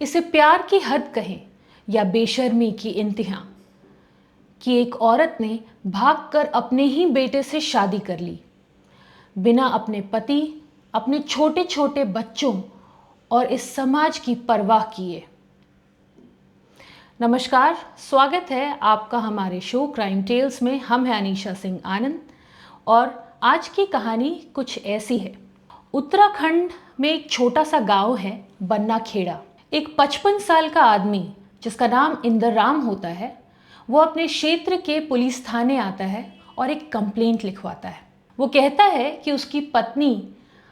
इसे प्यार की हद कहें या बेशर्मी की इंतहा कि एक औरत ने भागकर अपने ही बेटे से शादी कर ली, बिना अपने पति, अपने छोटे छोटे बच्चों और इस समाज की परवाह किए। नमस्कार, स्वागत है आपका हमारे शो क्राइम टेल्स में। हम हैं अनीशा सिंह आनंद और आज की कहानी कुछ ऐसी है। उत्तराखंड में एक छोटा सा गांव है, बन्ना खेड़ा। एक 55 साल का आदमी जिसका नाम इंदर राम होता है, वो अपने क्षेत्र के पुलिस थाने आता है और एक कंप्लेंट लिखवाता है। वो कहता है कि उसकी पत्नी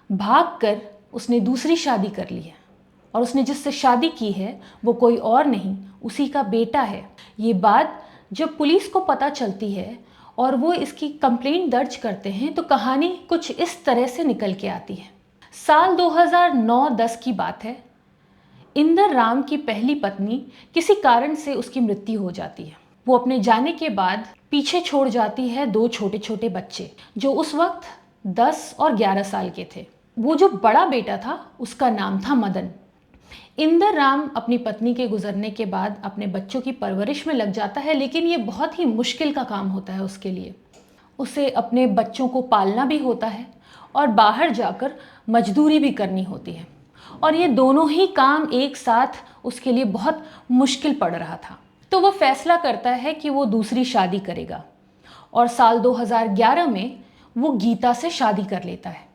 भागकर उसने दूसरी शादी कर ली है और उसने जिससे शादी की है वो कोई और नहीं, उसी का बेटा है। ये बात जब पुलिस को पता चलती है और वो इसकी कंप्लेंट दर्ज करते हैं तो कहानी कुछ इस तरह से निकल के आती है। साल 2009-10 की बात है। इंदर राम की पहली पत्नी किसी कारण से उसकी मृत्यु हो जाती है। वो अपने जाने के बाद पीछे छोड़ जाती है 2 छोटे छोटे बच्चे जो उस वक्त 10 और 11 साल के थे। वो जो बड़ा बेटा था उसका नाम था मदन। इंदर राम अपनी पत्नी के गुजरने के बाद अपने बच्चों की परवरिश में लग जाता है, लेकिन ये बहुत ही मुश्किल का काम होता है उसके लिए। उसे अपने बच्चों को पालना भी होता है और बाहर जाकर मजदूरी भी करनी होती है, और ये दोनों ही काम एक साथ उसके लिए बहुत मुश्किल पड़ रहा था। तो वो फैसला करता है कि वो दूसरी शादी करेगा और साल 2011 में वो गीता से शादी कर लेता है।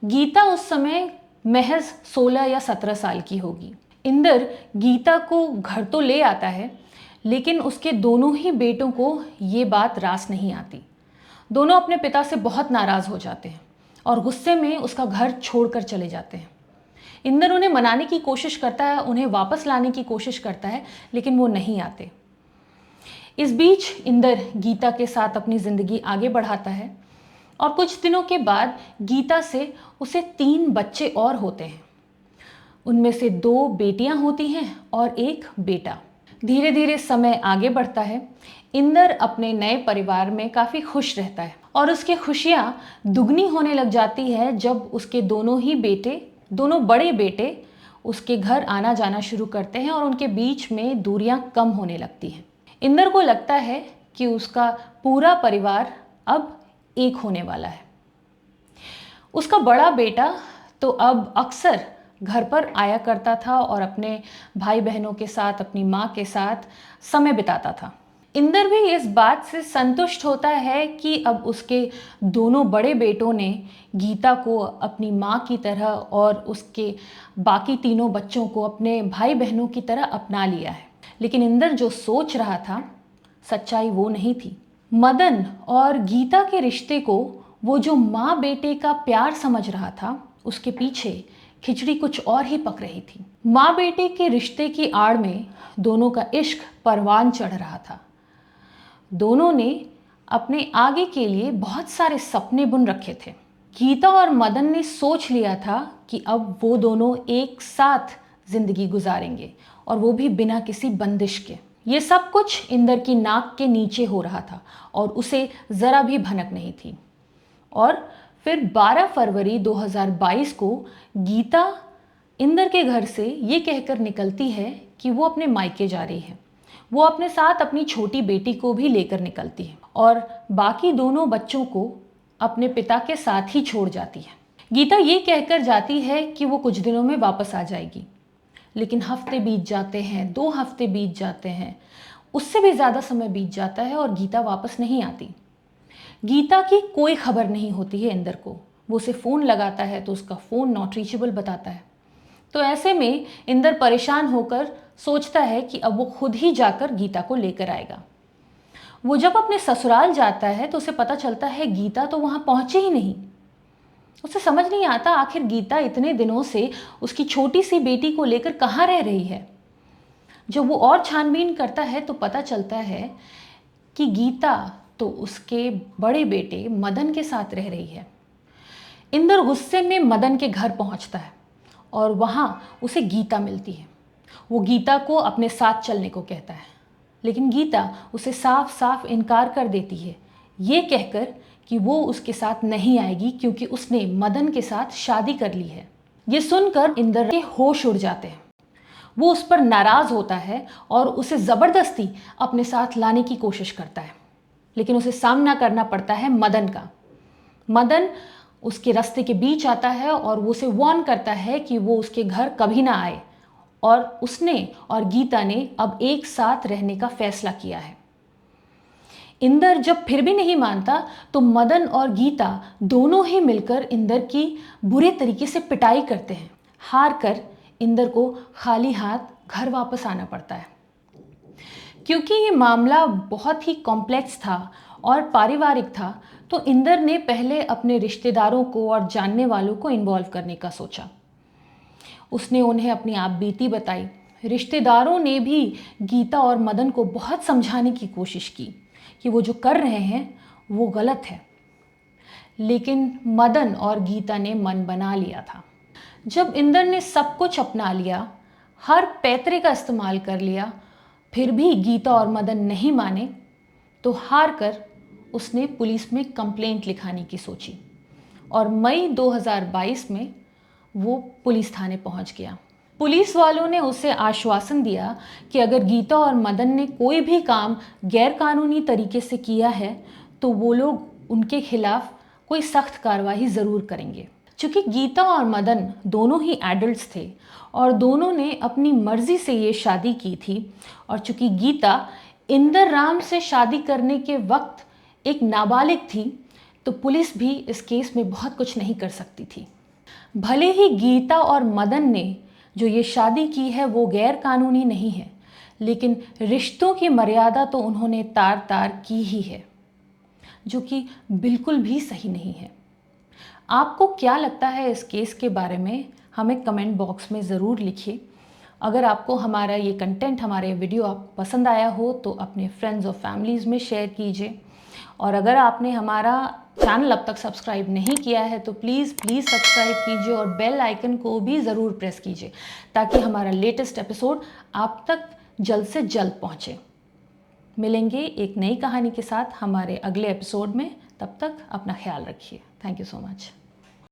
गीता उस समय महज 16 या 17 साल की होगी। इंदर गीता को घर तो ले आता है, लेकिन उसके दोनों ही बेटों को ये बात रास नहीं आती। दोनों अपने पिता से बहुत नाराज़ हो जाते हैं और गुस्से में उसका घर छोड़कर चले जाते हैं। इंदर उन्हें मनाने की कोशिश करता है, उन्हें वापस लाने की कोशिश करता है, लेकिन वो नहीं आते। इस बीच इंदर गीता के साथ अपनी ज़िंदगी आगे बढ़ाता है और कुछ दिनों के बाद गीता से उसे 3 बच्चे और होते हैं। उनमें से 2 बेटियां होती हैं और 1 बेटा। धीरे धीरे समय आगे बढ़ता है। इंदर अपने नए परिवार में काफ़ी खुश रहता है और उसकी खुशियां दुगनी होने लग जाती है जब उसके दोनों बड़े बेटे उसके घर आना जाना शुरू करते हैं और उनके बीच में दूरियां कम होने लगती हैं। इंदर को लगता है कि उसका पूरा परिवार अब एक होने वाला है। उसका बड़ा बेटा तो अब अक्सर घर पर आया करता था और अपने भाई बहनों के साथ, अपनी माँ के साथ समय बिताता था। इंदर भी इस बात से संतुष्ट होता है कि अब उसके दोनों बड़े बेटों ने गीता को अपनी माँ की तरह और उसके बाकी तीनों बच्चों को अपने भाई बहनों की तरह अपना लिया है। लेकिन इंदर जो सोच रहा था, सच्चाई वो नहीं थी। मदन और गीता के रिश्ते को वो जो माँ बेटे का प्यार समझ रहा था, उसके पीछे खिचड़ी कुछ और ही पक रही थी। माँ बेटे के रिश्ते की आड़ में दोनों का इश्क परवान चढ़ रहा था। दोनों ने अपने आगे के लिए बहुत सारे सपने बुन रखे थे। गीता और मदन ने सोच लिया था कि अब वो दोनों एक साथ जिंदगी गुजारेंगे, और वो भी बिना किसी बंदिश के। ये सब कुछ इंदर की नाक के नीचे हो रहा था और उसे ज़रा भी भनक नहीं थी। और फिर 12 फरवरी 2022 को गीता इंदर के घर से ये कहकर निकलती है कि वो अपने मायके जा रही है। वो अपने साथ अपनी छोटी बेटी को भी लेकर निकलती है और बाकी दोनों बच्चों को अपने पिता के साथ ही छोड़ जाती है। गीता ये कहकर जाती है कि वो कुछ दिनों में वापस आ जाएगी, लेकिन हफ्ते बीत जाते हैं, 2 हफ्ते बीत जाते हैं, उससे भी ज़्यादा समय बीत जाता है और गीता वापस नहीं आती। गीता की कोई खबर नहीं होती है इंदर को। वो उसे फ़ोन लगाता है तो उसका फ़ोन नॉट रीचेबल बताता है। तो ऐसे में इंदर परेशान होकर सोचता है कि अब वो खुद ही जाकर गीता को लेकर आएगा। वो जब अपने ससुराल जाता है तो उसे पता चलता है गीता तो वहाँ पहुँची ही नहीं। उसे समझ नहीं आता आखिर गीता इतने दिनों से उसकी छोटी सी बेटी को लेकर कहाँ रह रही है। जब वो और छानबीन करता है तो पता चलता है कि गीता तो उसके बड़े बेटे मदन के साथ रह रही है। इंदर गुस्से में मदन के घर पहुंचता है और वहाँ उसे गीता मिलती है। वो गीता को अपने साथ चलने को कहता है, लेकिन गीता उसे साफ साफ इनकार कर देती है, ये कहकर कि वो उसके साथ नहीं आएगी क्योंकि उसने मदन के साथ शादी कर ली है। ये सुनकर इंदर के होश उड़ जाते हैं। वो उस पर नाराज़ होता है और उसे ज़बरदस्ती अपने साथ लाने की कोशिश करता है, लेकिन उसे सामना करना पड़ता है मदन का। मदन उसके रास्ते के बीच आता है और वो उसे वार्न करता है कि वो उसके घर कभी ना आए, और उसने और गीता ने अब एक साथ रहने का फैसला किया है। इंदर जब फिर भी नहीं मानता तो मदन और गीता दोनों ही मिलकर इंदर की बुरे तरीके से पिटाई करते हैं। हार कर इंदर को खाली हाथ घर वापस आना पड़ता है। क्योंकि ये मामला बहुत ही कॉम्प्लेक्स था और पारिवारिक था, तो इंदर ने पहले अपने रिश्तेदारों को और जानने वालों को इन्वॉल्व करने का सोचा। उसने उन्हें अपनी आपबीती बताई। रिश्तेदारों ने भी गीता और मदन को बहुत समझाने की कोशिश की कि वो जो कर रहे हैं वो गलत है, लेकिन मदन और गीता ने मन बना लिया था। जब इंदर ने सब कुछ अपना लिया, हर पैतरे का इस्तेमाल कर लिया, फिर भी गीता और मदन नहीं माने, तो हार कर उसने पुलिस में कंप्लेंट लिखाने की सोची और मई 2022 में वो पुलिस थाने पहुंच गया। पुलिस वालों ने उसे आश्वासन दिया कि अगर गीता और मदन ने कोई भी काम गैरकानूनी तरीके से किया है तो वो लोग उनके खिलाफ कोई सख्त कार्रवाई ज़रूर करेंगे। चूँकि गीता और मदन दोनों ही एडल्ट्स थे और दोनों ने अपनी मर्ज़ी से ये शादी की थी, और चूँकि गीता इंदर राम से शादी करने के वक्त एक नाबालिग थी, तो पुलिस भी इस केस में बहुत कुछ नहीं कर सकती थी। भले ही गीता और मदन ने जो ये शादी की है वो गैर कानूनी नहीं है, लेकिन रिश्तों की मर्यादा तो उन्होंने तार तार की ही है, जो कि बिल्कुल भी सही नहीं है। आपको क्या लगता है इस केस के बारे में, हमें कमेंट बॉक्स में ज़रूर लिखिए। अगर आपको हमारा ये कंटेंट, हमारे वीडियो आप पसंद आया हो तो अपने फ्रेंड्स और फैमिलीज़ में शेयर कीजिए, और अगर आपने हमारा चैनल अब तक सब्सक्राइब नहीं किया है तो प्लीज़ सब्सक्राइब कीजिए और बेल आइकन को भी ज़रूर प्रेस कीजिए, ताकि हमारा लेटेस्ट एपिसोड आप तक जल्द से जल्द पहुँचे। मिलेंगे एक नई कहानी के साथ हमारे अगले एपिसोड में। तब तक अपना ख्याल रखिए। Thank you so much.